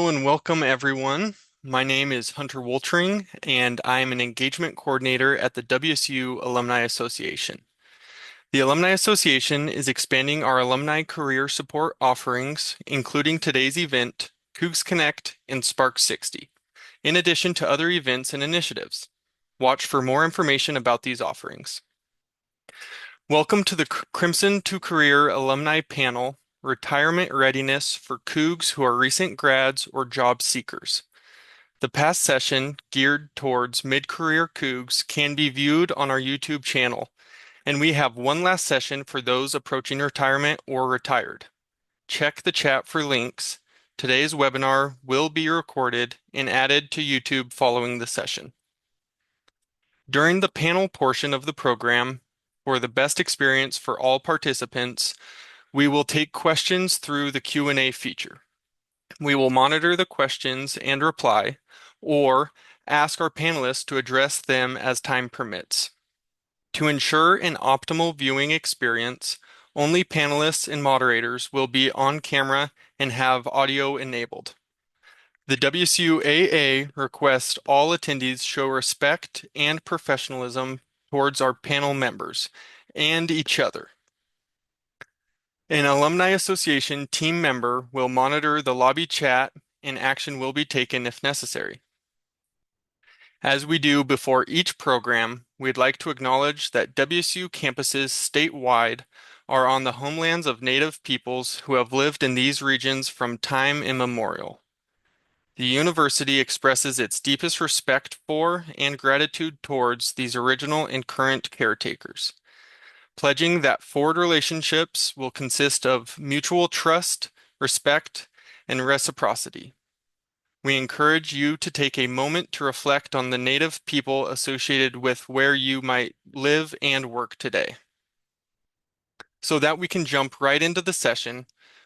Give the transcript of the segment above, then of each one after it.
Hello and welcome everyone. My name is Hunter Woltering and I am an engagement coordinator at the WSU Alumni Association. The Alumni Association is expanding our alumni career support offerings, including today's event, Cougs Connect and Spark 60, in addition to other events and initiatives. Watch for more information about these offerings. Welcome to the Crimson to Career Alumni Panel, Retirement Readiness for Cougs who are recent grads or job seekers. The past session, geared towards mid-career Cougs, can be viewed on our YouTube channel, and we have one last session for those approaching retirement or retired. Check the chat for links. Today's webinar will be recorded and added to YouTube following the session. During the panel portion of the program, for the best experience for all participants, we will take questions through the Q&A feature. We will monitor the questions and reply, or ask our panelists to address them as time permits. To ensure an optimal viewing experience, only panelists and moderators will be on camera and have audio enabled. The WSUAA requests all attendees show respect and professionalism towards our panel members and each other. An Alumni Association team member will monitor the lobby chat and action will be taken if necessary. As we do before each program, we'd like to acknowledge that WSU campuses statewide are on the homelands of Native peoples who have lived in these regions from time immemorial. The university expresses its deepest respect for and gratitude towards these original and current caretakers, pledging that forward relationships will consist of mutual trust, respect, and reciprocity. We encourage you to take a moment to reflect on the Native people associated with where you might live and work today. So that we can jump right into the session,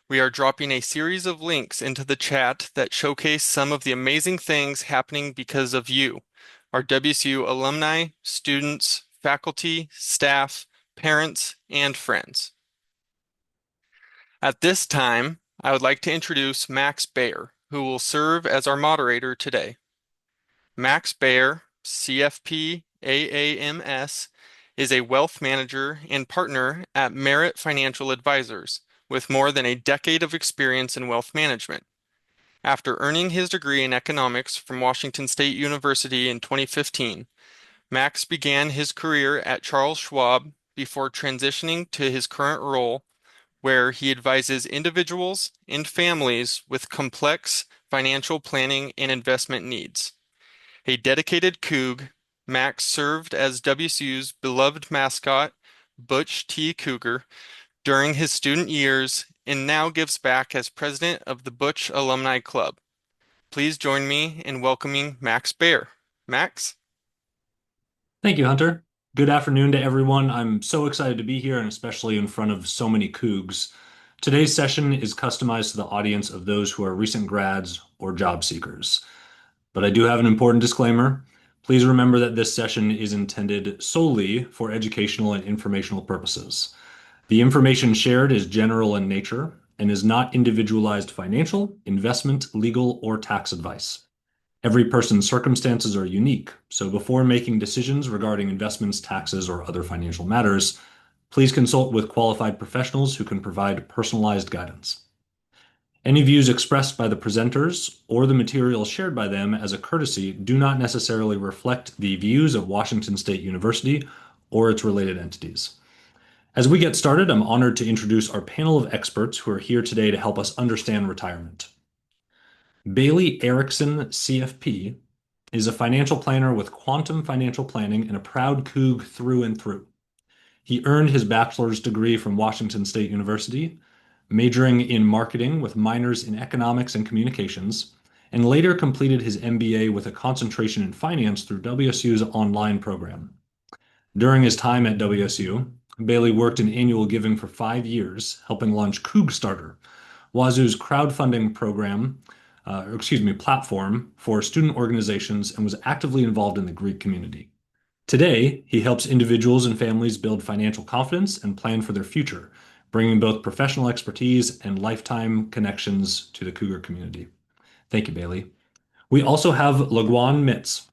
we are dropping a series of links into the chat that showcase some of the amazing things happening because of you, our WSU alumni, students, faculty, staff, parents, and friends. At this time, I would like to introduce Max Bayer, who will serve as our moderator today. Max Bayer, CFP AAMS, is a wealth manager and partner at Merit Financial Advisors, with more than a decade of experience in wealth management. After earning his degree in economics from Washington State University in 2015, Max began his career at Charles Schwab before transitioning to his current role, where he advises individuals and families with complex financial planning and investment needs. A dedicated Coug, Max served as WSU's beloved mascot, Butch T. Cougar, during his student years and now gives back as president of the Butch Alumni Club. Please join me in welcoming Max Bayer. Max? Thank you, Hunter. Good afternoon to everyone. I'm so excited to be here and especially in front of so many Cougs. Today's session is customized to the audience of those who are recent grads or job seekers. But I do have an important disclaimer. Please remember that this session is intended solely for educational and informational purposes. The information shared is general in nature and is not individualized financial, investment, legal, or tax advice. Every person's circumstances are unique, so before making decisions regarding investments, taxes, or other financial matters, please consult with qualified professionals who can provide personalized guidance. Any views expressed by the presenters or the materials shared by them as a courtesy do not necessarily reflect the views of Washington State University or its related entities. As we get started, I'm honored to introduce our panel of experts who are here today to help us understand retirement. Bailey Erickson, CFP, is a financial planner with quantum financial planning and a proud Coug through and through. He earned his bachelor's degree from Washington State University, majoring in marketing with minors in economics and communications, and later completed his MBA with a concentration in finance through WSU's online program. During his time at WSU, Bailey worked in annual giving for 5 years, helping launch Coug Starter, Wazoo's crowdfunding platform for student organizations, and was actively involved in the Greek community. Today, he helps individuals and families build financial confidence and plan for their future, bringing both professional expertise and lifetime connections to the Cougar community. Thank you, Bailey. We also have Laguan Mitz,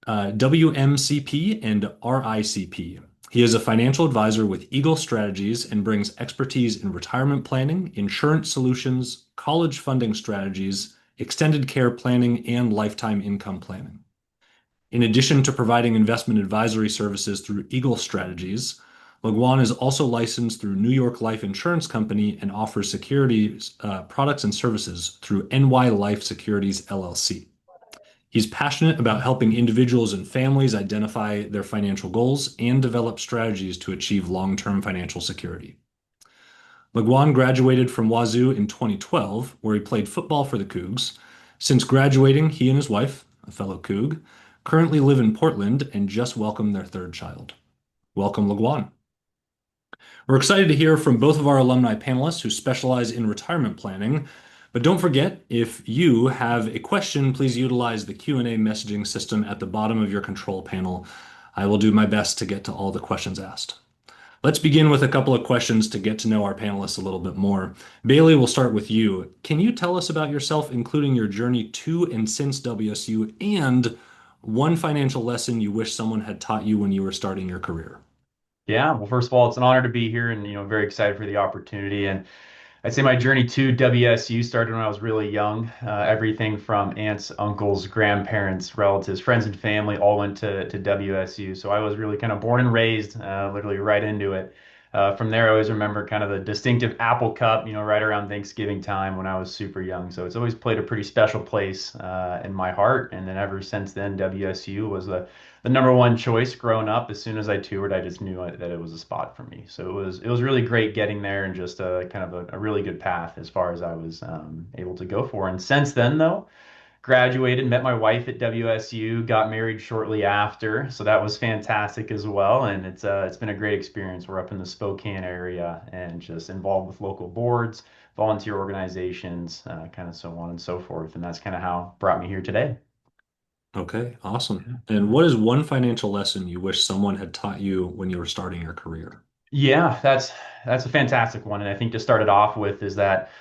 WMCP and RICP. He is a financial advisor with Eagle Strategies and brings expertise in retirement planning, insurance solutions, college funding strategies, extended care planning, and lifetime income planning. In addition to providing investment advisory services through Eagle Strategies, Laguan is also licensed through New York Life Insurance Company and offers securities products and services through NY Life Securities LLC. He's passionate about helping individuals and families identify their financial goals and develop strategies to achieve long-term financial security. Laguan graduated from Wazoo in 2012, where he played football for the Cougs. Since graduating, he and his wife, a fellow Coug, currently live in Portland and just welcomed their third child. Welcome, Laguan. We're excited to hear from both of our alumni panelists who specialize in retirement planning. But don't forget, if you have a question, please utilize the Q&A messaging system at the bottom of your control panel. I will do my best to get to all the questions asked. Let's begin with a couple of questions to get to know our panelists a little bit more. Bailey, we'll start with you. Can you tell us about yourself, including your journey to and since WSU, and one financial lesson you wish someone had taught you when you were starting your career? Yeah, well, first of all, it's an honor to be here and, very excited for the opportunity. And I'd say my journey to WSU started when I was really young. Everything from aunts, uncles, grandparents, relatives, friends, and family all went to WSU. So I was really kind of born and raised, literally right into it. From there, I always remember kind of the distinctive apple cup, right around Thanksgiving time when I was super young. So it's always played a pretty special place in my heart. And then ever since then, WSU was the number one choice growing up. As soon as I toured, I just knew that it was a spot for me. So it was really great getting there and just kind of a really good path as far as I was able to go for. And since then, though, graduated, met my wife at WSU, got married shortly after, so that was fantastic as well. And it's been a great experience. We're up in the Spokane area and just involved with local boards, volunteer organizations, kind of so on and so forth. And that's kind of how brought me here today. Okay, awesome. And what is one financial lesson you wish someone had taught you when you were starting your career? Yeah, that's a fantastic one. And I think to start it off with is that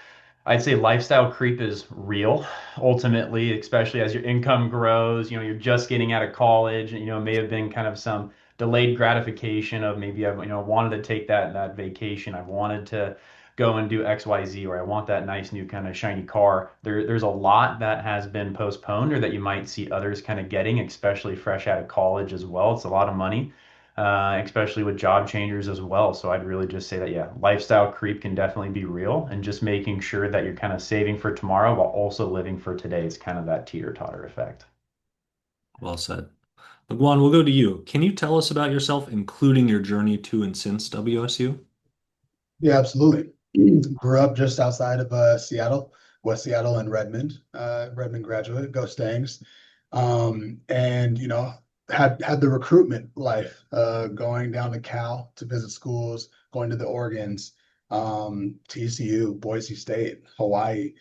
I'd say lifestyle creep is real, ultimately, especially as your income grows. You're just getting out of college, and it may have been kind of some delayed gratification of maybe I, wanted to take that vacation. I wanted to go and do XYZ, or I want that nice new kind of shiny car. There's a lot that has been postponed, or that you might see others kind of getting, especially fresh out of college as well. It's a lot of money, especially with job changers as well. So I'd really just say that, yeah, lifestyle creep can definitely be real, and just making sure that you're kind of saving for tomorrow while also living for today is kind of that teeter-totter effect. Well said. Guan, we'll go to you. Can you tell us about yourself, including your journey to and since WSU? Yeah, absolutely. Grew up just outside of Seattle, West Seattle and Redmond. Redmond graduate, go Stangs. And had the recruitment life, going down to Cal to visit schools, going to the Oregons, TCU, Boise State, Hawaii.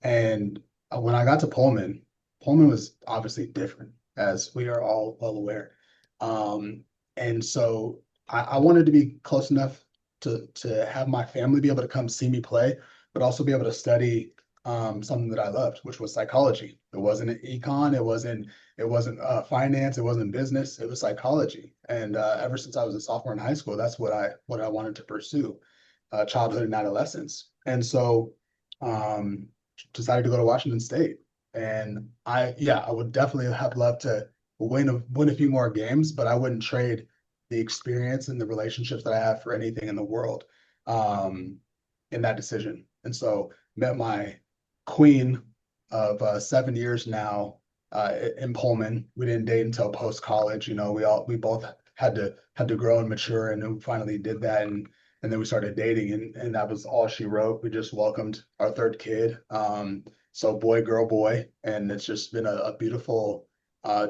And when I got to Pullman, Pullman was obviously different, as we are all well aware. And so I wanted to be close enough to have my family be able to come see me play, but also be able to study something that I loved, which was psychology. It wasn't an econ, it wasn't finance, it wasn't business, it was psychology. And ever since I was a sophomore in high school, that's what I wanted to pursue, childhood and adolescence. And so um, decided to go to Washington State. And I would definitely have loved to win a few more games, but I wouldn't trade the experience and the relationships that I have for anything in the world, um, in that decision. And so met my queen of 7 years now, in Pullman. We didn't date until post college. We both had to grow and mature, and we finally did that. And then we started dating, and that was all she wrote. We just welcomed our third kid. So boy, girl, boy, and it's just been a beautiful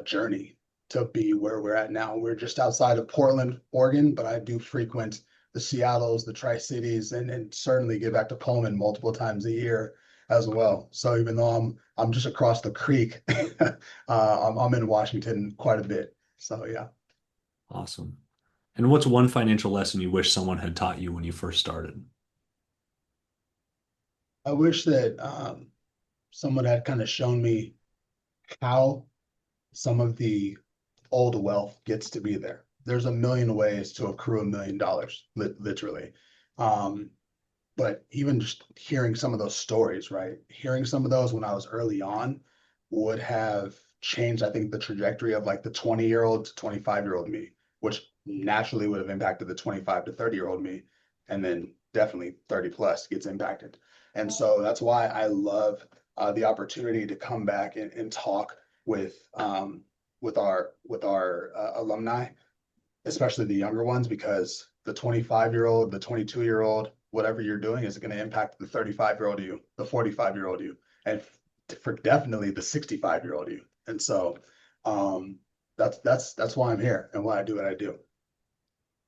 journey to be where we're at now. We're just outside of Portland, Oregon, but I do frequent the Seattles, the Tri-Cities, and certainly get back to Pullman multiple times a year as well. So even though I'm just across the creek, I'm in Washington quite a bit. So yeah. Awesome. And what's one financial lesson you wish someone had taught you when you first started? I wish that someone had kind of shown me how some of the old wealth gets to be there. There's a million ways to accrue $1 million, literally. Um, but even just hearing some of those stories, right? Hearing some of those when I was early on would have changed, I think, the trajectory of like the 20-year-old to 25-year-old me, which naturally would have impacted the 25 to 30-year-old me. And then definitely 30 plus gets impacted. And so that's why I love the opportunity to come back and talk with our alumni, especially the younger ones, because the 25-year-old, the 22-year-old, whatever you're doing is going to impact the 35-year-old you, the 45-year-old you, and for definitely the 65-year-old you. And so that's why I'm here and why I do what I do.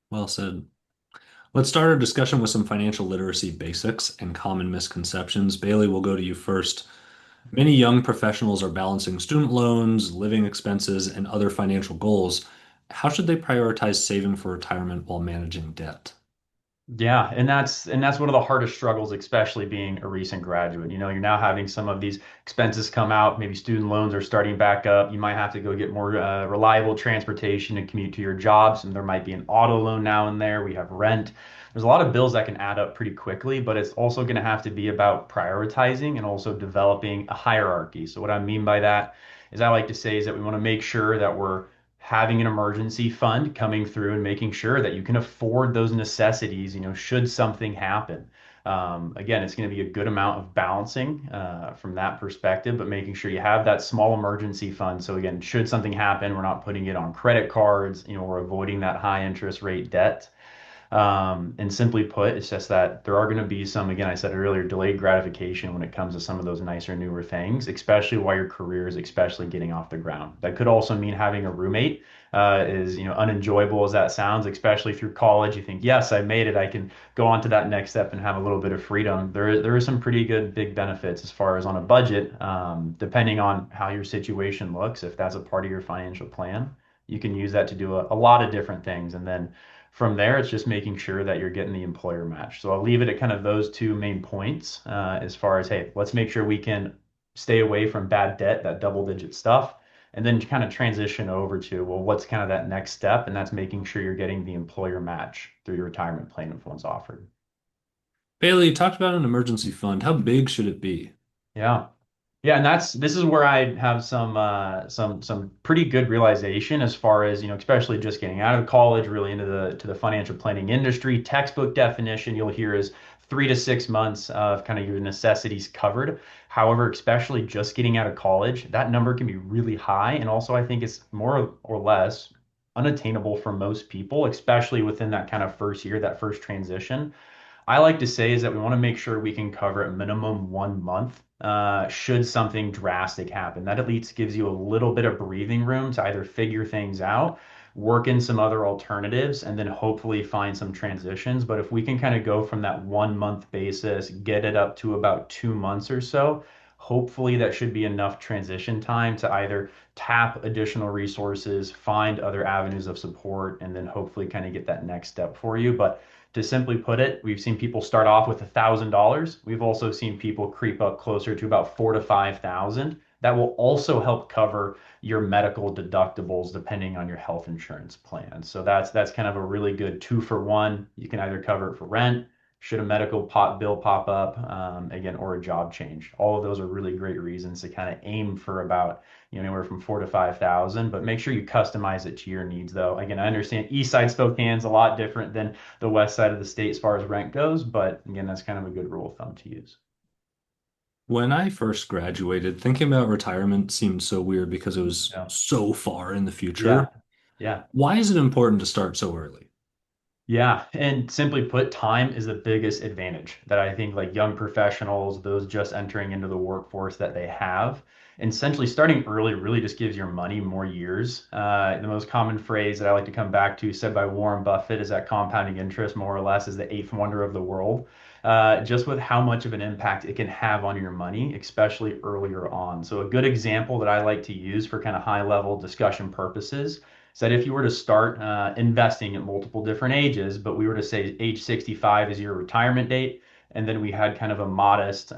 Well said. Let's start our discussion with some financial literacy basics and common misconceptions. Bailey, we'll go to you first. Many young professionals are balancing student loans, living expenses, and other financial goals. How should they prioritize saving for retirement while managing debt? Yeah, and that's one of the hardest struggles, especially being a recent graduate. You know, you're now having some of these expenses come out. Maybe student loans are starting back up. You might have to go get more reliable transportation and commute to your jobs. And there might be an auto loan now and there. We have rent. There's a lot of bills that can add up pretty quickly, but it's also going to have to be about prioritizing and also developing a hierarchy. So what I mean by that is I like to say is that we want to make sure that we're having an emergency fund coming through and making sure that you can afford those necessities, should something happen. Again, it's going to be a good amount of balancing from that perspective, but making sure you have that small emergency fund. So again, should something happen, we're not putting it on credit cards, we're avoiding that high interest rate debt. And simply put, it's just that there are going to be some, again, I said earlier, delayed gratification when it comes to some of those nicer, newer things, especially while your career is especially getting off the ground. That could also mean having a roommate is, unenjoyable as that sounds, especially through college. You think, yes, I made it. I can go on to that next step and have a little bit of freedom. There are some pretty good big benefits as far as on a budget, depending on how your situation looks. If that's a part of your financial plan, you can use that to do a lot of different things. And then from there, it's just making sure that you're getting the employer match. So I'll leave it at kind of those two main points as far as, hey, let's make sure we can stay away from bad debt, that double digit stuff, and then kind of transition over to, well, what's kind of that next step? And that's making sure you're getting the employer match through your retirement plan if one's offered. Bailey, you talked about an emergency fund. How big should it be? Yeah. Yeah, and this is where I have some pretty good realization as far as, especially just getting out of college, really into the financial planning industry. Textbook definition you'll hear is 3 to 6 months of kind of your necessities covered. However, especially just getting out of college, that number can be really high. And also I think it's more or less unattainable for most people, especially within that kind of first year, that first transition. I like to say is that we want to make sure we can cover at minimum 1 month should something drastic happen. That at least gives you a little bit of breathing room to either figure things out, work in some other alternatives, and then hopefully find some transitions. But if we can kind of go from that 1 month basis, get it up to about 2 months or so, hopefully that should be enough transition time to either tap additional resources, find other avenues of support, and then hopefully kind of get that next step for you. But to simply put it, we've seen people start off with $1,000. We've also seen people creep up closer to about 4 to 5,000. That will also help cover your medical deductibles depending on your health insurance plan. So that's kind of a really good 2 for 1. You can either cover it for rent, should a medical bill pop up, again, or a job change. All of those are really great reasons to kind of aim for about anywhere from 4 to 5,000, but make sure you customize it to your needs though. Again, I understand East Side Spokane's a lot different than the west side of the state as far as rent goes, but again, that's kind of a good rule of thumb to use. When I first graduated, thinking about retirement seemed so weird because it was Yeah. so far in the Yeah. future. Yeah. Why is it important to start so early? Yeah, and simply put, time is the biggest advantage that I think like young professionals, those just entering into the workforce that they have. And essentially starting early really just gives your money more years. The most common phrase that I like to come back to, said by Warren Buffett, is that compounding interest more or less is the eighth wonder of the world. Just with how much of an impact it can have on your money, especially earlier on. So a good example that I like to use for kind of high level discussion purposes is that if you were to start investing at multiple different ages, but we were to say age 65 is your retirement date, And then we had kind of a modest,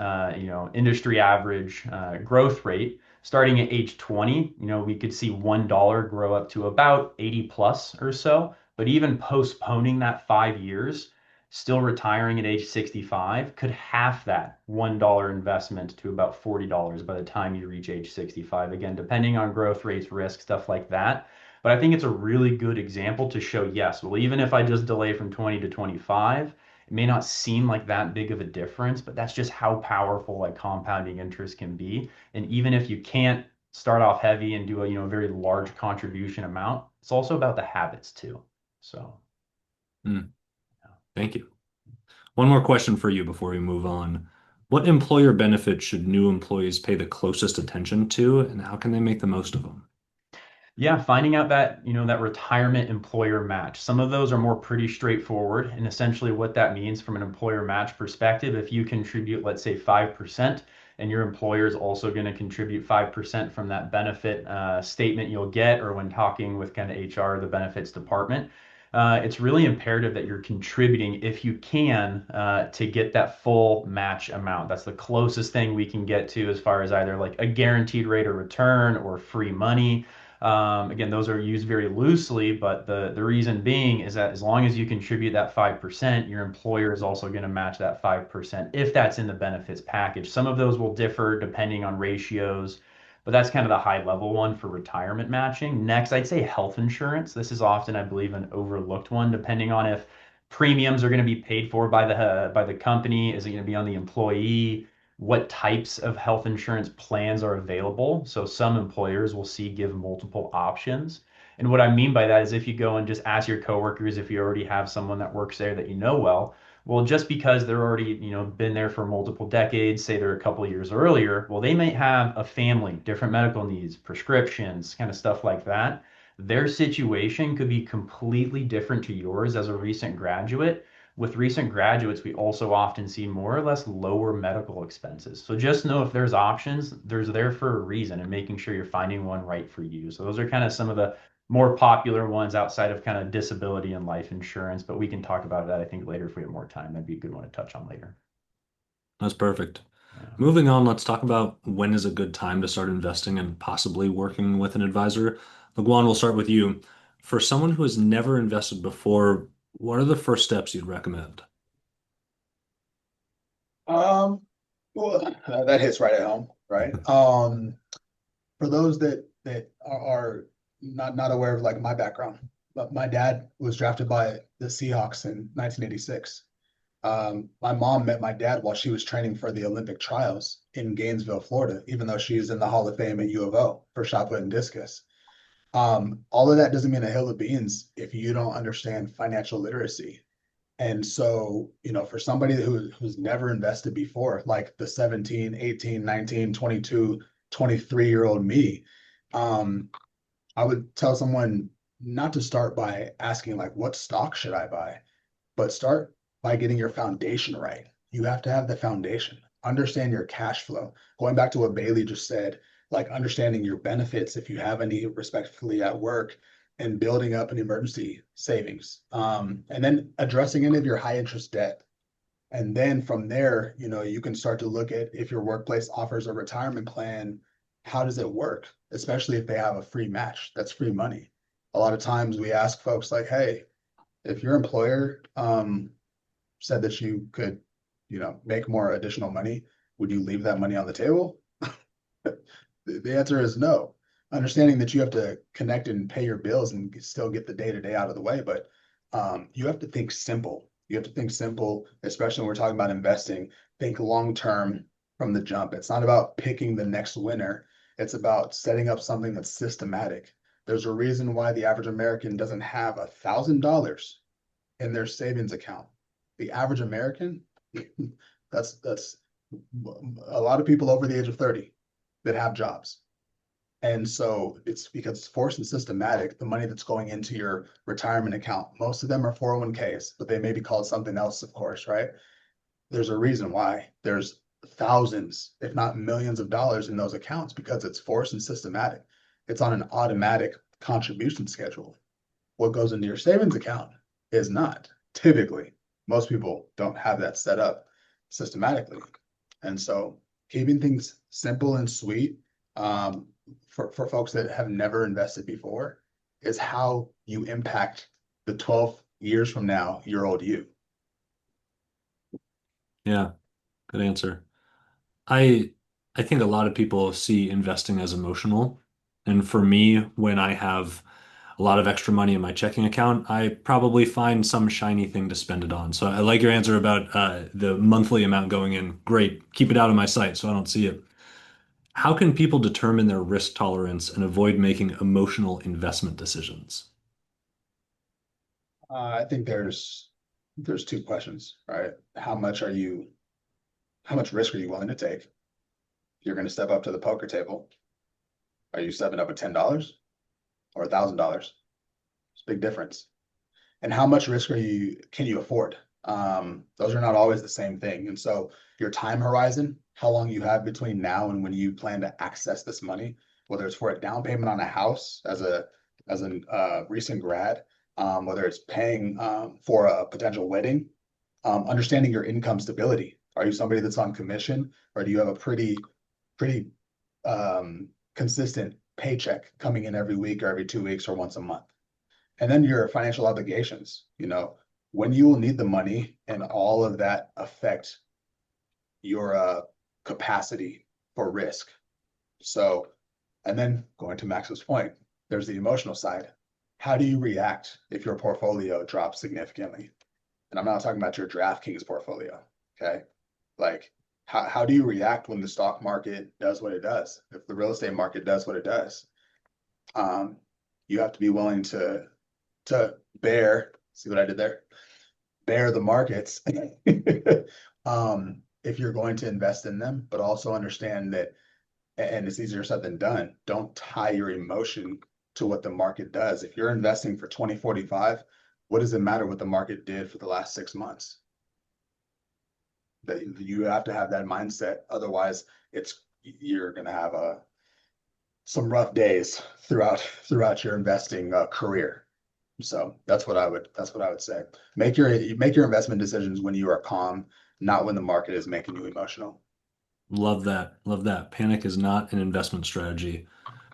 industry average growth rate. Starting at age 20, we could see $1 grow up to about 80 plus or so. But even postponing that 5 years, still retiring at age 65 could half that $1 investment to about $40 by the time you reach age 65. Again, depending on growth rates, risk, stuff like that. But I think it's a really good example to show, yes, well, even if I just delay from 20 to 25, it may not seem like that big of a difference, but that's just how powerful like compounding interest can be. And even if you can't start off heavy and do a very large contribution amount, it's also about the habits too. So, Thank you. One more question for you before we move on. What employer benefits should new employees pay the closest attention to, and how can they make the most of them? yeah, finding out that, that retirement employer match. Some of those are more pretty straightforward. And essentially what that means from an employer match perspective, if you contribute, let's say 5%, and your employer is also going to contribute 5% from that benefit statement you'll get, or when talking with kind of HR, the benefits department, it's really imperative that you're contributing if you can to get that full match amount. That's the closest thing we can get to as far as either like a guaranteed rate of return or free money. Again, those are used very loosely, but the reason being is that as long as you contribute that 5%, your employer is also going to match that 5% if that's in the benefits package. Some of those will differ depending on ratios, but that's kind of the high level one for retirement matching. Next, I'd say health insurance. This is often, I believe, an overlooked one, depending on if premiums are going to be paid for by the company. Is it going to be on the employee? What types of health insurance plans are available. So some employers will give multiple options. And what I mean by that is if you go and just ask your coworkers if you already have someone that works there that you know well, just because they're already, been there for multiple decades, say they're a couple of years earlier, well, they might have a family, different medical needs, prescriptions, kind of stuff like that. Their situation could be completely different to yours as a recent graduate. With recent graduates, we also often see more or less lower medical expenses. So just know if there's options, there's there for a reason, and making sure you're finding one right for you. So those are kind of some of the more popular ones outside of kind of disability and life insurance, but we can talk about that, I think, later if we have more time. That'd be a good one to touch on later. That's perfect. Yeah. Moving on, let's talk about when is a good time to start investing and possibly working with an advisor. LeGuan, we'll start with you. For someone who has never invested before, what are the first steps you'd recommend? Well, that hits right at home, right? For those that are not aware of like my background, but my dad was drafted by the Seahawks in 1986. My mom met my dad while she was training for the Olympic trials in Gainesville, Florida, even though she's in the Hall of Fame at U of O for shot put and discus. All of that doesn't mean a hill of beans if you don't understand financial literacy. And so, for somebody who's never invested before, like the 17, 18, 19, 22, 23-year-old me, I would tell someone not to start by asking like, what stock should I buy? But start by getting your foundation right. You have to have the foundation. Understand your cash flow. Going back to what Bailey just said, like understanding your benefits if you have any respectively at work, and building up an emergency savings. And then addressing any of your high interest debt. And then from there, you can start to look at if your workplace offers a retirement plan, how does it work? Especially if they have a free match, that's free money. A lot of times we ask folks like, hey, if your employer said that you could, make more additional money, would you leave that money on the table? The answer is no. Understanding that you have to connect and pay your bills and still get the day-to-day out of the way, but you have to think simple. You have to think simple, especially when we're talking about investing. Think long-term from the jump. It's not about picking the next winner. It's about setting up something that's systematic. There's a reason why the average American doesn't have $1,000 in their savings account. The average American, that's a lot of people over the age of 30 that have jobs. And so it's because it's forced and systematic, the money that's going into your retirement account. Most of them are 401ks, but they may be called something else, of course, right? There's a reason why there's thousands, if not millions of dollars in those accounts, because it's forced and systematic. It's on an automatic contribution schedule. What goes into your savings account is not. Typically, most people don't have that set up. systematically. And so keeping things simple and sweet, for folks that have never invested before, is how you impact the 12 years from now, year old you. Yeah, good answer. I I think a lot of people see investing as emotional. And for me, when I have a lot of extra money in my checking account, I probably find some shiny thing to spend it on. So I like your answer about the monthly amount going in. Great. Keep it out of my sight so I don't see it. How can people determine their risk tolerance and avoid making emotional investment decisions? I think there's two questions, right? How much risk are you willing to take? You're going to step up to the poker table. Are you stepping up at $10 or $1,000? It's a big difference. And how much risk can you afford? Those are not always the same thing. And so your time horizon, how long you have between now and when you plan to access this money, whether it's for a down payment on a house as a recent grad, whether it's paying for a potential wedding, understanding your income stability. Are you somebody that's on commission, or do you have a pretty consistent paycheck coming in every week or every 2 weeks or once a month? And then your financial obligations, when you will need the money, and all of that affect your capacity for risk. So, and then going to Max's point, there's the emotional side. How do you react if your portfolio drops significantly? And I'm not talking about your DraftKings portfolio. Okay. Like, how do you react when the stock market does what it does? If the real estate market does what it does, you have to be willing to bear, see what I did there? Bear the markets if you're going to invest in them, but also understand that, and it's easier said than done, don't tie your emotion to what the market does. If you're investing for 2045, what does it matter what the market did for the last 6 months? That you have to have that mindset. Otherwise, you're going to have some rough days throughout your investing career. So that's what I would say. Make your investment decisions when you are calm, not when the market is making you emotional. Love that. Love that. Panic is not an investment strategy.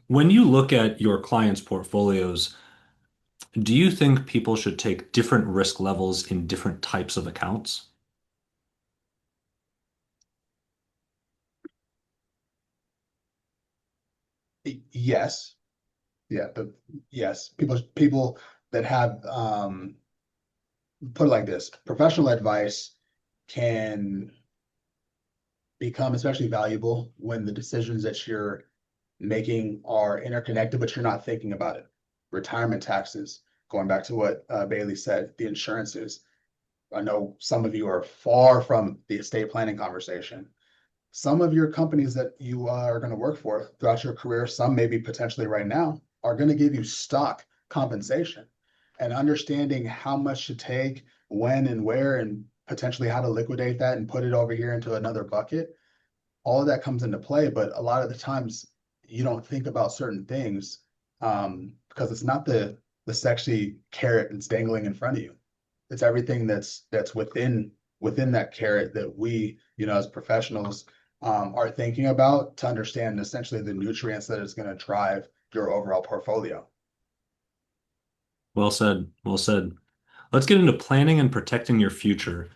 When you look at your clients' portfolios, do you think people should take different risk levels in different types of accounts? Yes, yeah, yes, people that have put it like this, professional advice can become especially valuable when the decisions that you're making are interconnected, but you're not thinking about it. Retirement taxes, going back to what Bailey said, the insurances. I know some of you are far from the estate planning conversation. Some of your companies that you are going to work for throughout your career, some maybe potentially right now, are going to give you stock compensation. And understanding how much to take, when and where, and potentially how to liquidate that and put it over here into another bucket, all of that comes into play. But a lot of the times you don't think about certain things, because it's not the sexy carrot that's dangling in front of you. It's everything that's within that carrot that we, as professionals, are thinking about to understand essentially the nutrients that is going to drive your overall portfolio. Well said. Well said. Let's get into planning and protecting your future.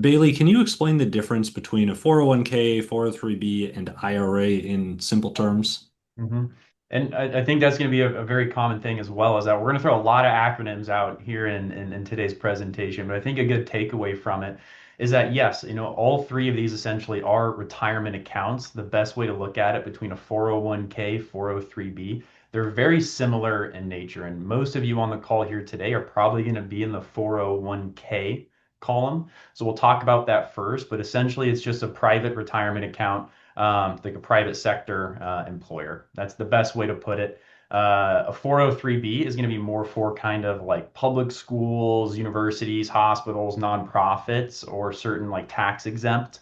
Bailey, can you explain the difference between a 401k, 403b, and IRA in simple terms? hmm And I think that's going to be a very common thing as well, is that we're going to throw a lot of acronyms out here in today's presentation. But I think a good takeaway from it is that, yes, all three of these essentially are retirement accounts. The best way to look at it between a 401k, 403b, they're very similar in nature. And most of you on the call here today are probably going to be in the 401k column. So we'll talk about that first. But essentially, it's just a private retirement account, like a private sector employer. That's the best way to put it. A 403b is going to be more for kind of like public schools, universities, hospitals, nonprofits, or certain like tax exempt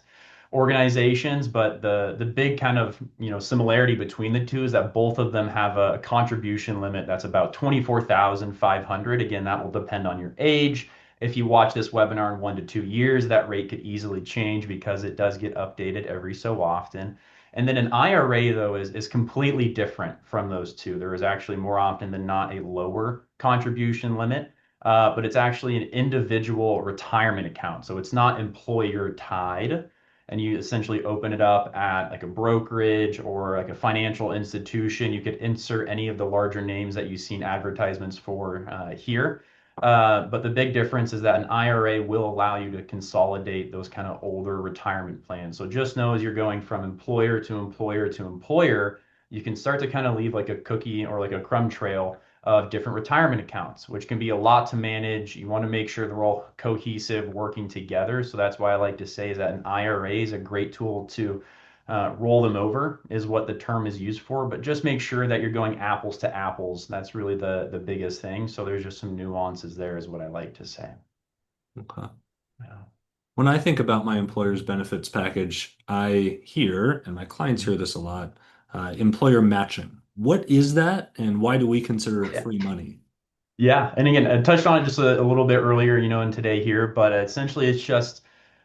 organizations. But the big kind of similarity between the two is that both of them have a contribution limit that's about 24,500. Again, that will depend on your age If you watch this webinar in 1 to 2 years, that rate could easily change because it does get updated every so often. And then an IRA, though, is completely different from those two. There is actually more often than not a lower contribution limit, but it's actually an individual retirement account. So it's not employer tied. And you essentially open it up at like a brokerage or like a financial institution. You could insert any of the larger names that you've seen advertisements for here. But the big difference is that an IRA will allow you to consolidate those kind of older retirement plans. So just know as you're going from employer to employer to employer, you can start to kind of leave like a cookie or like a crumb trail of different retirement accounts, which can be a lot to manage. You want to make sure they're all cohesive, working together. So that's why I like to say is that an IRA is a great tool to roll them over is what the term is used for, but just make sure that you're going apples to apples. That's really the biggest thing. So there's just some nuances there is what I like to say. Okay. Yeah. When I think about my employer's benefits package, I hear, and my clients hear this a lot, employer matching. What is that, and why do we consider it Yeah. free money? Yeah, and again, I touched on it just a little bit earlier, in today here, but essentially it's just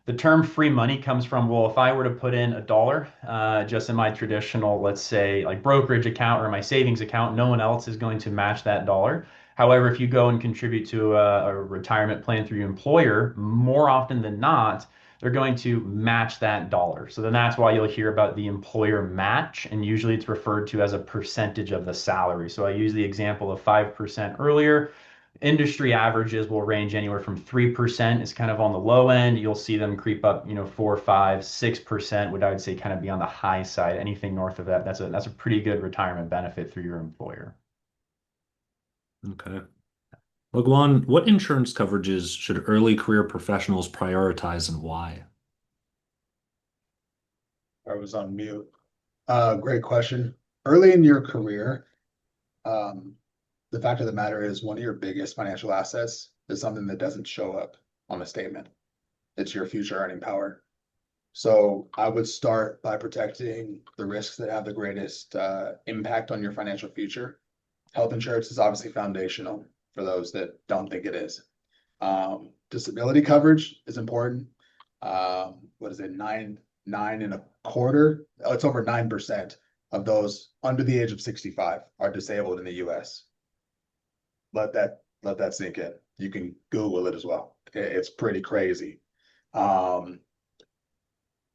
the term free money comes from, well, if I were to put in $1 just in my traditional, let's say, like brokerage account or my savings account, no one else is going to match that dollar. However, if you go and contribute to a retirement plan through your employer, more often than not, they're going to match that dollar. So then that's why you'll hear about the employer match, and usually it's referred to as a percentage of the salary. So I use the example of 5% earlier. Industry averages will range anywhere from 3% is kind of on the low end. You'll see them creep up, 4, 5, 6% would I would say kind of be on the high side. Anything north of that, that's a pretty good retirement benefit through your employer. Okay. Lagwan, what insurance coverages should early career professionals prioritize and why? I was on mute. Great question. Early in your career, um, the fact of the matter is one of your biggest financial assets is something that doesn't show up on the statement. It's your future earning power. So I would start by protecting the risks that have the greatest impact on your financial future. Health insurance is obviously foundational for those that don't think it is. Disability coverage is important. What is it? Nine and a quarter. Oh, it's over 9% of those under the age of 65 are disabled in the US. Let that sink in. You can Google it as well. It's pretty crazy. And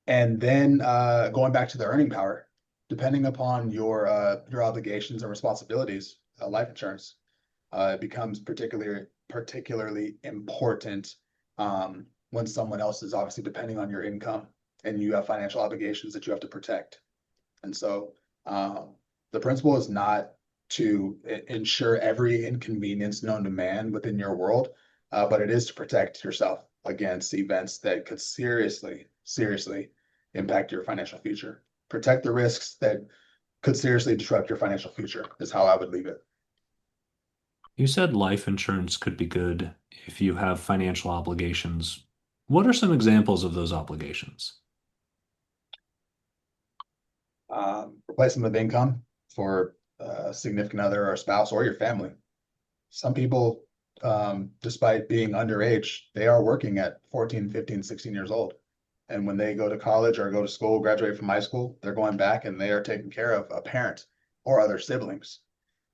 then going back to the earning power, depending upon your obligations and responsibilities, life insurance becomes particularly important when someone else is obviously depending on your income and you have financial obligations that you have to protect. And so the principle is not to ensure every inconvenience known to man within your world, but it is to protect yourself against events that could seriously impact your financial future. Protect the risks that could seriously disrupt your financial future is how I would leave it. You said life insurance could be good if you have financial obligations. What are some examples of those obligations? Replacement of income for a significant other or a spouse or your family. Some people, despite being underage, they are working at 14, 15, 16 years old. And when they go to college or go to school, graduate from high school, they're going back and they are taking care of a parent or other siblings.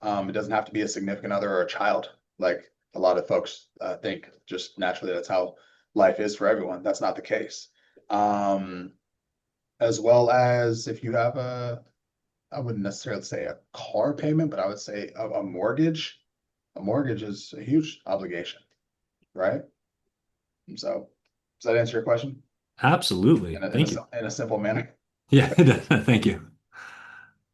It doesn't have to be a significant other or a child, like a lot of folks think. Just naturally, that's how life is for everyone. That's not the case. As well as if you have I wouldn't necessarily say a car payment, but I would say a mortgage. A mortgage is a huge obligation, right? And so, does that answer your question Absolutely. Thank you. in a simple manner? Yeah, thank you.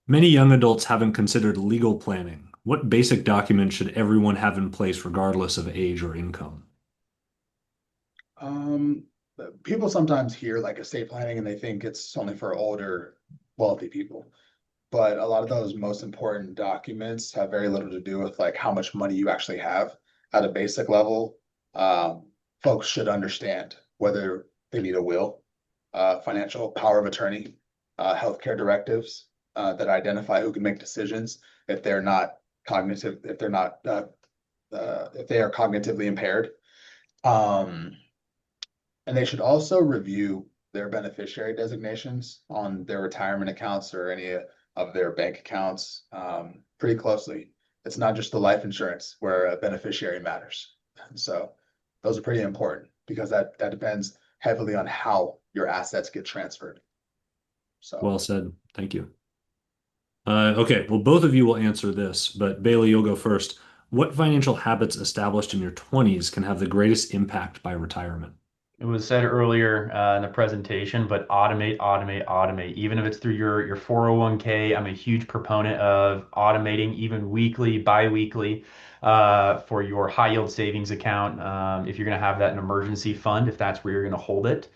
Many young adults haven't considered legal planning. What basic documents should everyone have in place regardless of age or income? Um, People sometimes hear like estate planning and they think it's only for older, wealthy people. But a lot of those most important documents have very little to do with like how much money you actually have at a basic level. Um, Folks should understand whether they need a will, financial power of attorney, healthcare directives that identify who can make decisions if they're not cognitive, if they are cognitively impaired. Um, and they should also review their beneficiary designations on their retirement accounts or any of their bank accounts pretty closely. It's not just the life insurance where a beneficiary matters. So those are pretty important because that depends heavily on how your assets get transferred. So Well said. Thank you. Okay, well, both of you will answer this, but Bailey, you'll go first. What financial habits established in your 20s can have the greatest impact by retirement? It was said earlier in the presentation, but automate, automate, automate. Even if it's through your 401k, I'm a huge proponent of automating even weekly, bi-weekly for your high yield savings account. If you're going to have that in emergency fund, if that's where you're going to hold it.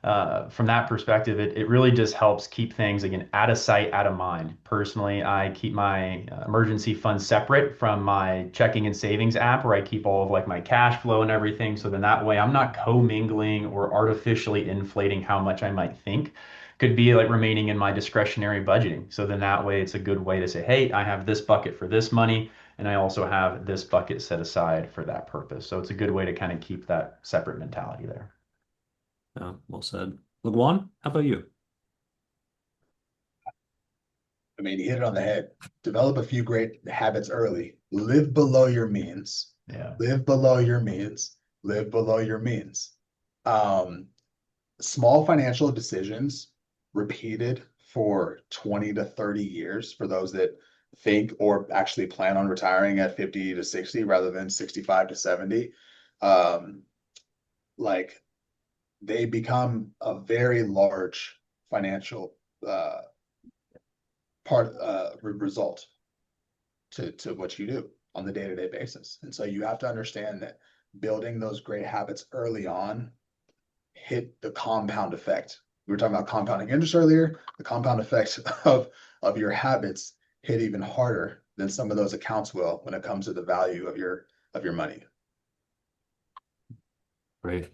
From that perspective, it really just helps keep things again out of sight, out of mind. Personally, I keep my emergency fund separate from my checking and savings app, where I keep all of like my cash flow and everything. So then that way, I'm not commingling or artificially inflating how much I might think. Could be like remaining in my discretionary budgeting. So then that way, it's a good way to say, hey, I have this bucket for this money, and I also have this bucket set aside for that purpose. So it's a good way to kind of keep that separate mentality there. Well said. LeGuan, how about you? I mean, you hit it on the head. Develop a few great habits early. Live below your means. Yeah. Live below your means. Live below your means. Um, Small financial decisions repeated for 20 to 30 years for those that think or actually plan on retiring at 50 to 60 rather than 65 to 70. Um, like they become a very large financial result to what you do on the day-to-day basis. And so you have to understand that building those great habits early on hit the compound effect. We were talking about compounding interest earlier. The compound effect of your habits hit even harder than some of those accounts will when it comes to the value of your money. Great.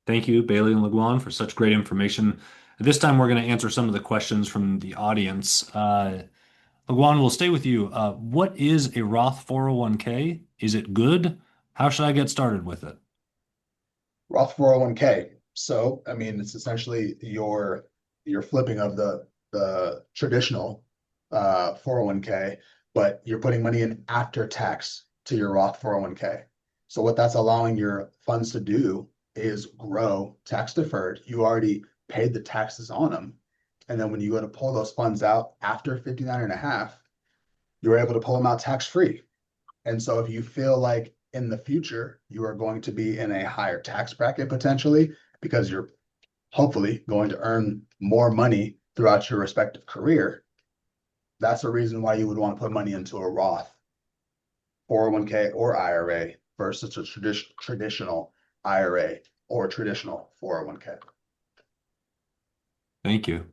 Thank you, Bailey and LeGuan, for such great information. This time, we're going to answer some of the questions from the audience. LeGuan, we'll stay with you. What is a Roth 401k? Is it good? How should I get started with it? Roth 401k. So, I mean, it's essentially your flipping of the traditional 401k, but you're putting money in after tax to your Roth 401k. So what that's allowing your funds to do is grow tax deferred. You already paid the taxes on them. And then when you go to pull those funds out after 59 and a half, you're able to pull them out tax free. And so if you feel like in the future you are going to be in a higher tax bracket potentially because you're hopefully going to earn more money throughout your respective career, that's a reason why you would want to put money into a Roth 401k or IRA versus a traditional IRA or traditional 401k. Thank you.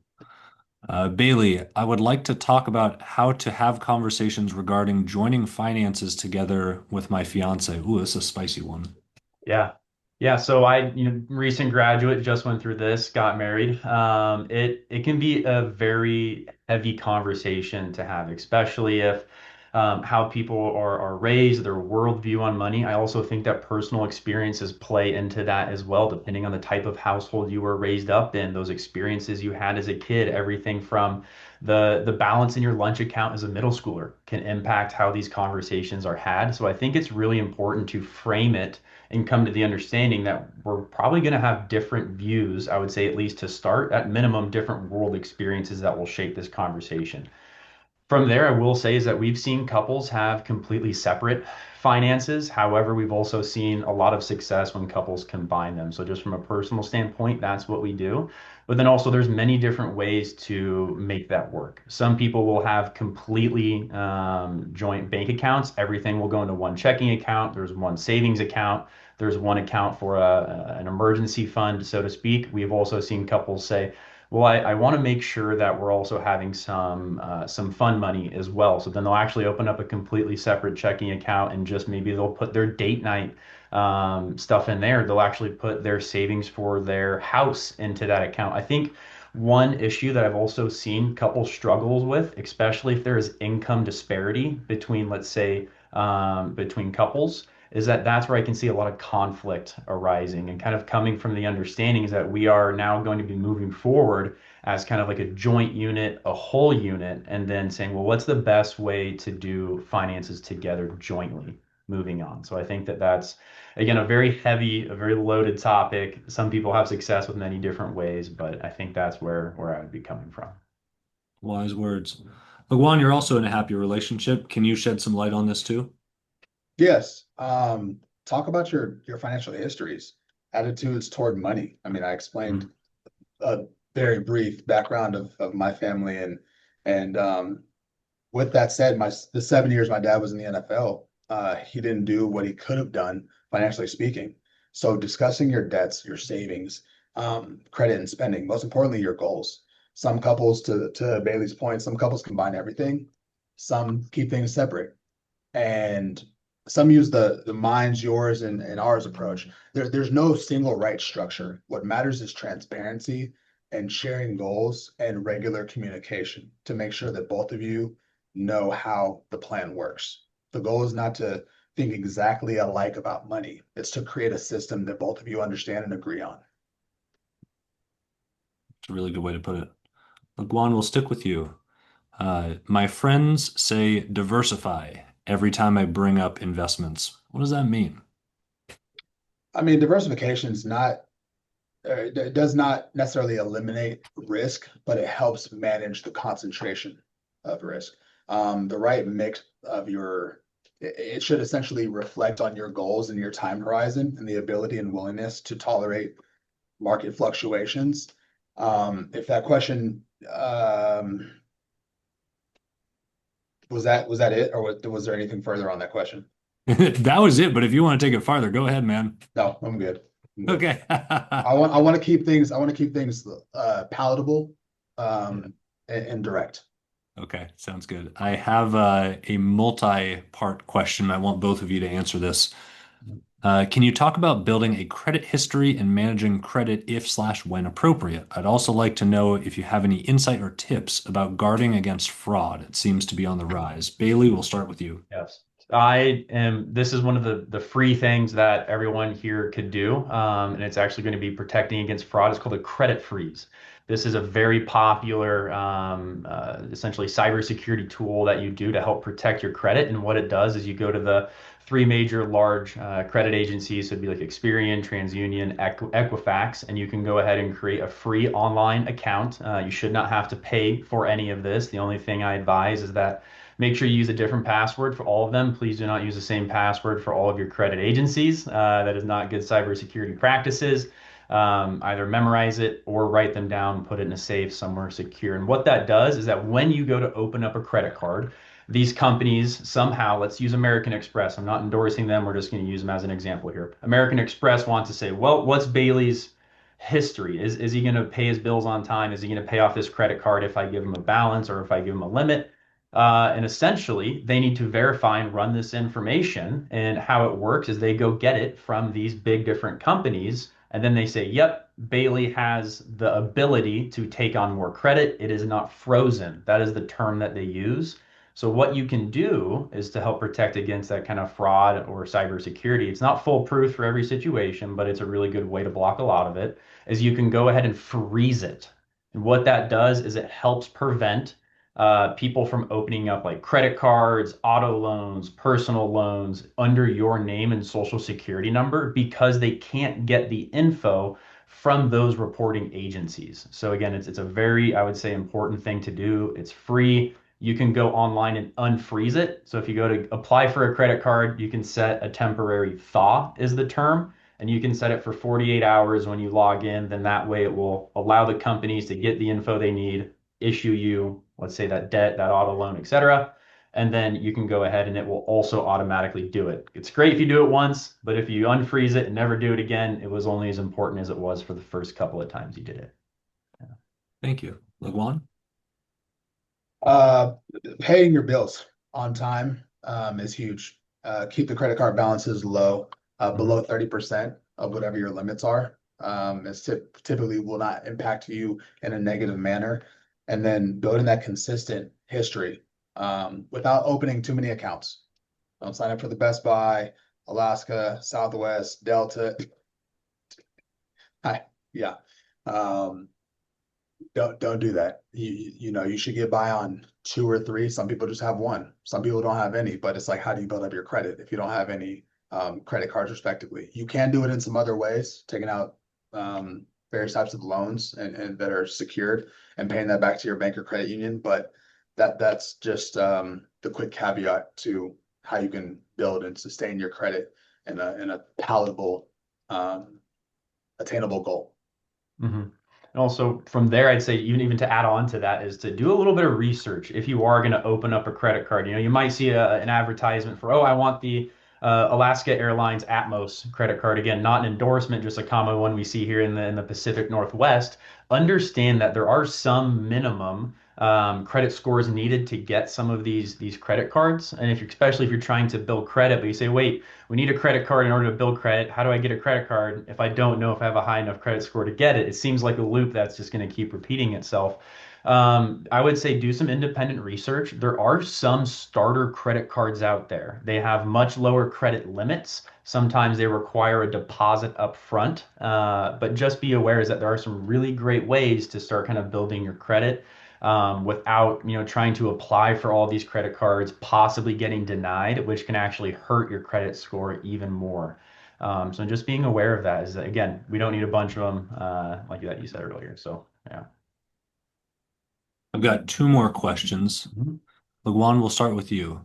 Bailey, I would like to talk about how to have conversations regarding joining finances together with my fiance. Ooh, this is a spicy one. Yeah. Yeah. So recent graduate, just went through this, got married. It can be a very heavy conversation to have, especially if how people are raised, their worldview on money. I also think that personal experiences play into that as well, depending on the type of household you were raised up in, those experiences you had as a kid, everything from the balance in your lunch account as a middle schooler can impact how these conversations are had. So I think it's really important to frame it and come to the understanding that we're probably going to have different views, I would say, at least to start, at minimum, different world experiences that will shape this conversation. From there, I will say is that we've seen couples have completely separate finances. However, we've also seen a lot of success when couples combine them. So just from a personal standpoint, that's what we do. But then also there's many different ways to make that work. Some people will have completely joint bank accounts. Everything will go into one checking account. There's one savings account. There's one account for an emergency fund, so to speak. We've also seen couples say, well, I want to make sure that we're also having some fun money as well. So then they'll actually open up a completely separate checking account and just maybe they'll put their date night stuff in there. They'll actually put their savings for their house into that account. I think one issue that I've also seen couples struggles with, especially if there is income disparity between, let's say, between couples, is that that's where I can see a lot of conflict arising and kind of coming from the understanding is that we are now going to be moving forward as kind of like a joint unit, a whole unit, and then saying, well, what's the best way to do finances together jointly moving on? So I think that that's, again, a very heavy, a very loaded topic. Some people have success with many different ways, but I think that's where I would be coming from. Wise words. Lagwan, you're also in a happy relationship. Can you shed some light on this too? Yes. Talk about your financial histories, attitudes toward money. I mean, I explained a very brief background of my family and with that said, the 7 years my dad was in the NFL, he didn't do what he could have done financially speaking. So discussing your debts, your savings, credit and spending, most importantly, your goals. Some couples, to Bailey's point, some couples combine everything, some keep things separate, and some use the mine's yours and ours approach. There's no single right structure. What matters is transparency and sharing goals and regular communication to make sure that both of you know how the plan works. The goal is not to think exactly alike about money. It's to create a system that both of you understand and agree on. It's a really good way to put it. Lagwan, we'll stick with you. My friends say diversify every time I bring up investments. What does that mean? I mean, diversification is not it does not necessarily eliminate risk, but it helps manage the concentration of risk. The right mix of it should essentially reflect on your goals and your time horizon and the ability and willingness to tolerate market fluctuations. If that question, was that it, or was there anything further on that question? That was it, but if you want to take it farther, go ahead, man. No, I'm good. I'm good. Okay. I want to keep things palatable, and direct. Okay, sounds good. I have a multi-part question. I want both of you to answer this. Can you talk about building a credit history and managing credit if/when appropriate? I'd also like to know if you have any insight or tips about guarding against fraud. It seems to be on the rise. Bailey, we'll start with you. Yes. This is one of the free things that everyone here could do. And it's actually going to be protecting against fraud. It's called a credit freeze. This is a very popular, essentially cybersecurity tool that you do to help protect your credit. And what it does is you go to the three major large credit agencies. So it'd be like Experian, TransUnion, Equifax, and you can go ahead and create a free online account. You should not have to pay for any of this. The only thing I advise is that make sure you use a different password for all of them. Please do not use the same password for all of your credit agencies. That is not good cybersecurity practices. Either memorize it or write them down, put it in a safe somewhere secure. And what that does is that when you go to open up a credit card, these companies somehow, let's use American Express. I'm not endorsing them. We're just going to use them as an example here. American Express wants to say, well, what's Bailey's history? Is he going to pay his bills on time? Is he going to pay off this credit card if I give him a balance or if I give him a limit? And essentially, they need to verify and run this information. And how it works is they go get it from these big different companies. And then they say, yep, Bailey has the ability to take on more credit. It is not frozen. That is the term that they use. So what you can do is to help protect against that kind of fraud or cybersecurity. It's not foolproof for every situation, but it's a really good way to block a lot of it, is you can go ahead and freeze it. And what that does is it helps prevent people from opening up like credit cards, auto loans, personal loans under your name and social security number because they can't get the info from those reporting agencies. So again, it's a very, I would say, important thing to do. It's free. You can go online and unfreeze it. So if you go to apply for a credit card, you can set a temporary thaw is the term, and you can set it for 48 hours when you log in. Then that way it will allow the companies to get the info they need, issue you, let's say that debt, that auto loan, etc. And then you can go ahead and it will also automatically do it. It's great if you do it once, but if you unfreeze it and never do it again, it was only as important as it was for the first couple of times you did it. Yeah. Thank you. Lagwan? Paying your bills on time is huge. Keep the credit card balances low, below 30% of whatever your limits are. It's typically will not impact you in a negative manner. And then building that consistent history without opening too many accounts. Don't sign up for the Best Buy. Alaska, Southwest, Delta. Hi, yeah. Um, don't do that. You should get by on two or three. Some people just have one. Some people don't have any, but it's like, how do you build up your credit if you don't have any credit cards respectively? You can do it in some other ways, taking out various types of loans and that are secured and paying that back to your bank or credit union. But that's just the quick caveat to how you can build and sustain your credit in a palatable, um, attainable goal. Hmm. And also from there, I'd say even to add on to that is to do a little bit of research if you are going to open up a credit card. You might see an advertisement for, oh, I want the Alaska Airlines Atmos credit card. Again, not an endorsement, just a common one we see here in the Pacific Northwest. Understand that there are some minimum credit scores needed to get some of these credit cards. And especially if you're trying to build credit, but you say, wait, we need a credit card in order to build credit. How do I get a credit card if I don't know if I have a high enough credit score to get it? It seems like a loop that's just going to keep repeating itself. I would say do some independent research. There are some starter credit cards out there. They have much lower credit limits. Sometimes they require a deposit up front. But just be aware is that there are some really great ways to start kind of building your credit without trying to apply for all these credit cards, possibly getting denied, which can actually hurt your credit score even more. So just being aware of that is that, again, we don't need a bunch of them like that you said earlier. So yeah. I've got two more questions. Mhm. Lagwan, we'll start with you.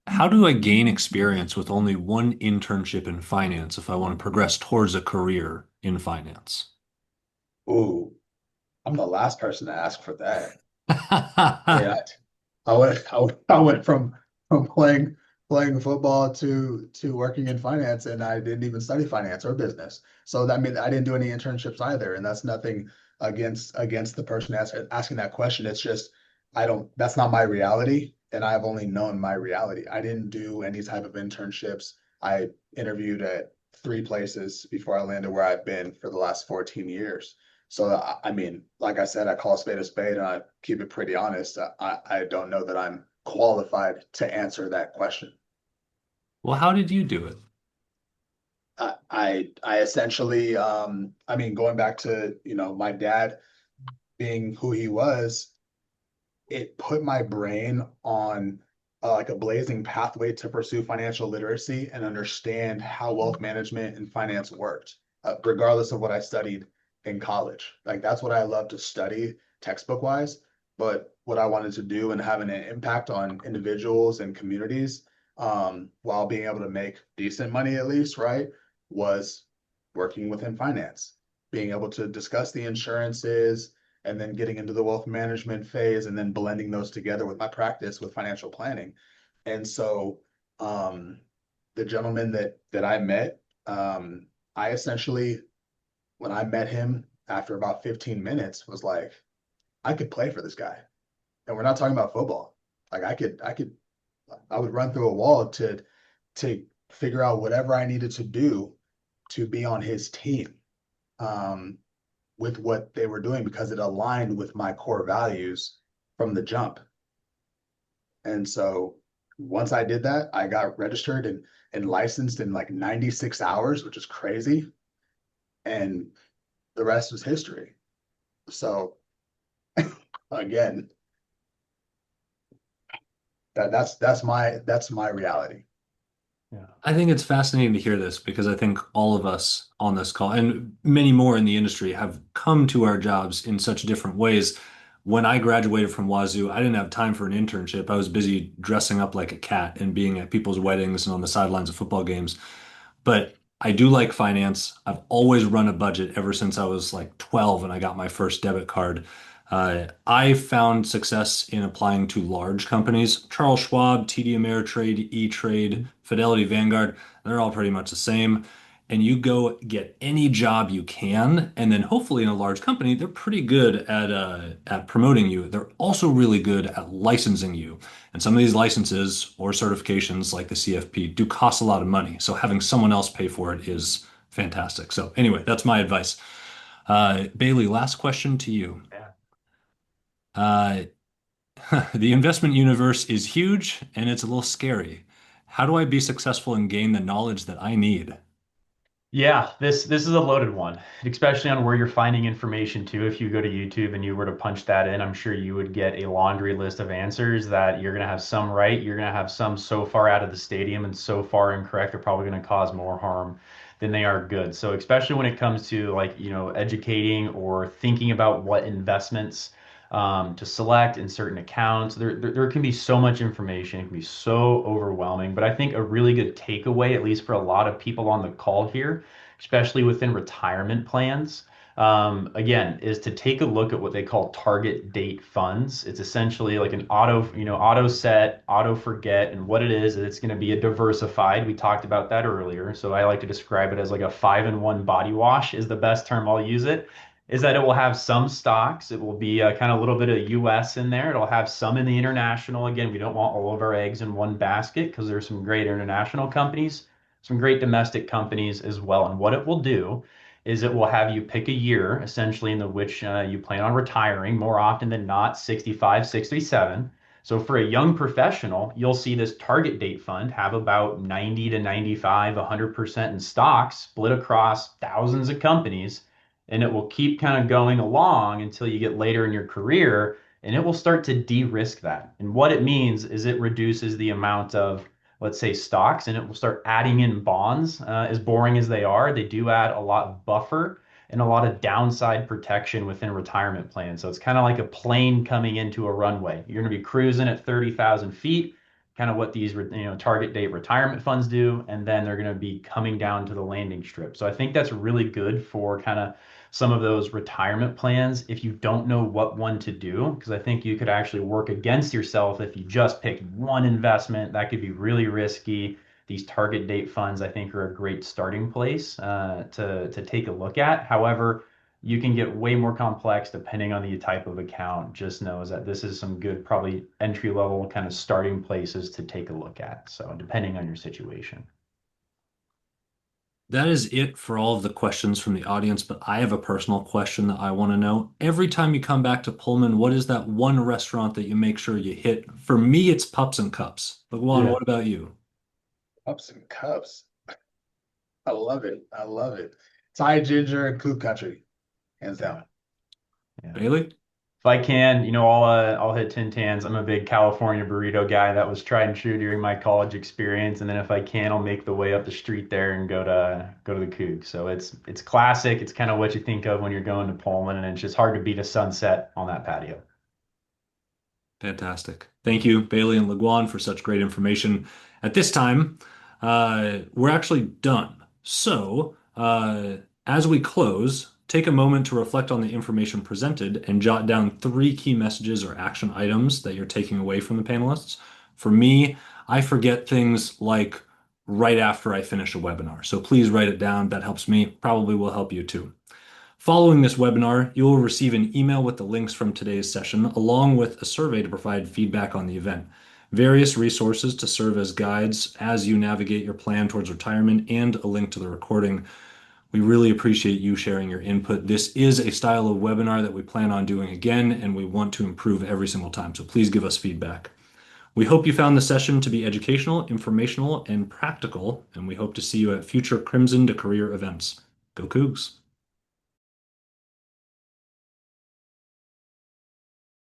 How do I gain experience with only one internship in finance if I want to progress towards a career in finance? Ooh, I'm the last person to ask for that. Yeah, I went from playing football to working in finance, and I didn't even study finance or business. So that means I didn't do any internships either, and that's nothing against the person asking that question. It's just I don't. That's not my reality, and I've only known my reality. I didn't do any type of internships. I interviewed at three places before I landed where I've been for the last 14 years. So I mean, like I said, I call a spade, and I keep it pretty honest. I don't know that I'm qualified to answer that question. Well, how did you do it? I essentially, I mean, going back to, my dad being who he was, it put my brain on like a blazing pathway to pursue financial literacy and understand how wealth management and finance worked, regardless of what I studied in college. Like that's what I love to study textbook wise, but what I wanted to do and having an impact on individuals and communities, while being able to make decent money at least, right, was working within finance, being able to discuss the insurances and then getting into the wealth management phase and then blending those together with my practice with financial planning. And so the gentleman that I met, I essentially, when I met him after about 15 minutes, was like, I could play for this guy. And we're not talking about football. Like I would run through a wall to figure out whatever I needed to do to be on his team. With what they were doing because it aligned with my core values from the jump. And so once I did that, I got registered and licensed in like 96 hours, which is crazy. And the rest was history. So again, that's my reality. Yeah. I think it's fascinating to hear this because I think all of us on this call and many more in the industry have come to our jobs in such different ways. When I graduated from Wazoo, I didn't have time for an internship. I was busy dressing up like a cat and being at people's weddings and on the sidelines of football games. But I do like finance. I've always run a budget ever since I was like 12 and I got my first debit card. I found success in applying to large companies. Charles Schwab, TD Ameritrade, E-Trade, Fidelity, Vanguard, they're all pretty much the same. And you go get any job you can, and then hopefully in a large company, they're pretty good at promoting you. They're also really good at licensing you. And some of these licenses or certifications, like the CFP, do cost a lot of money. So having someone else pay for it is fantastic. So anyway, that's my advice. Bailey, last question to you. Yeah. Uh, the investment universe is huge and it's a little scary. How do I be successful and gain the knowledge that I need? Yeah, this is a loaded one, especially on where you're finding information too. If you go to YouTube and you were to punch that in, I'm sure you would get a laundry list of answers that you're gonna have some right, you're gonna have some so far out of the stadium and so far incorrect, they're probably gonna cause more harm than they are good. So especially when it comes to like, educating or thinking about what investments to select in certain accounts. There can be so much information. It can be so overwhelming. But I think a really good takeaway, at least for a lot of people on the call here, especially within retirement plans, again, is to take a look at what they call target date funds. It's essentially like an auto set, auto forget, and what it is it's going to be a diversified. We talked about that earlier. So I like to describe it as like a 5-in-1 body wash is the best term I'll use it. Is that it will have some stocks. It will be kind of a little bit of US in there. It'll have some in the international. Again, we don't want all of our eggs in one basket because there's some great international companies, some great domestic companies as well. And what it will do is it will have you pick a year essentially in the which you plan on retiring more often than not 65, 67. So for a young professional, you'll see this target date fund have about 90 to 95, 100% in stocks split across thousands of companies, and it will keep kind of going along until you get later in your career, and it will start to de-risk that. And what it means is it reduces the amount of, let's say, stocks, and it will start adding in bonds. As boring as they are, they do add a lot of buffer and a lot of downside protection within retirement plans. So it's kind of like a plane coming into a runway. You're going to be cruising at 30,000 feet, kind of what these target date retirement funds do, and then they're going to be coming down to the landing strip. So I think that's really good for kind of some of those retirement plans if you don't know what one to do, because I think you could actually work against yourself if you just pick one investment. That could be really risky. These target date funds, I think, are a great starting place to take a look at. However, you can get way more complex depending on the type of account. Just knows that this is some good, probably entry level kind of starting places to take a look at. So depending on your situation. That is it for all of the questions from the audience, but I have a personal question that I want to know. Every time you come back to Pullman, what is that one restaurant that you make sure you hit? For me, it's Pups and Cups. But Juan, Yeah. what about you? Ups and cups. I love it. I love it. Thai ginger and Club Country, hands Yeah. down. Yeah. Bailey? If I can, I'll hit Tin Tans. I'm a big California burrito guy. That was tried and true during my college experience. And then if I can, I'll make the way up the street there and go to the Cougs. So it's classic. It's kind of what you think of when you're going to Pullman, and it's just hard to beat a sunset on that patio. Fantastic. Thank you, Bailey and LeGuan, for such great information. At this time, we're actually done. So, as we close, take a moment to reflect on the information presented and jot down 3 key messages or action items that you're taking away from the panelists. For me, I forget things like right after I finish a webinar. So please write it down. That helps me, probably will help you too. Following this webinar, you will receive an email with the links from today's session, along with a survey to provide feedback on the event, various resources to serve as guides as you navigate your plan towards retirement, and a link to the recording. We really appreciate you sharing your input. This is a style of webinar that we plan on doing again, and we want to improve every single time, so please give us feedback. We hope you found the session to be educational, informational, and practical, and we hope to see you at future Crimson to Career events. Go Cougs!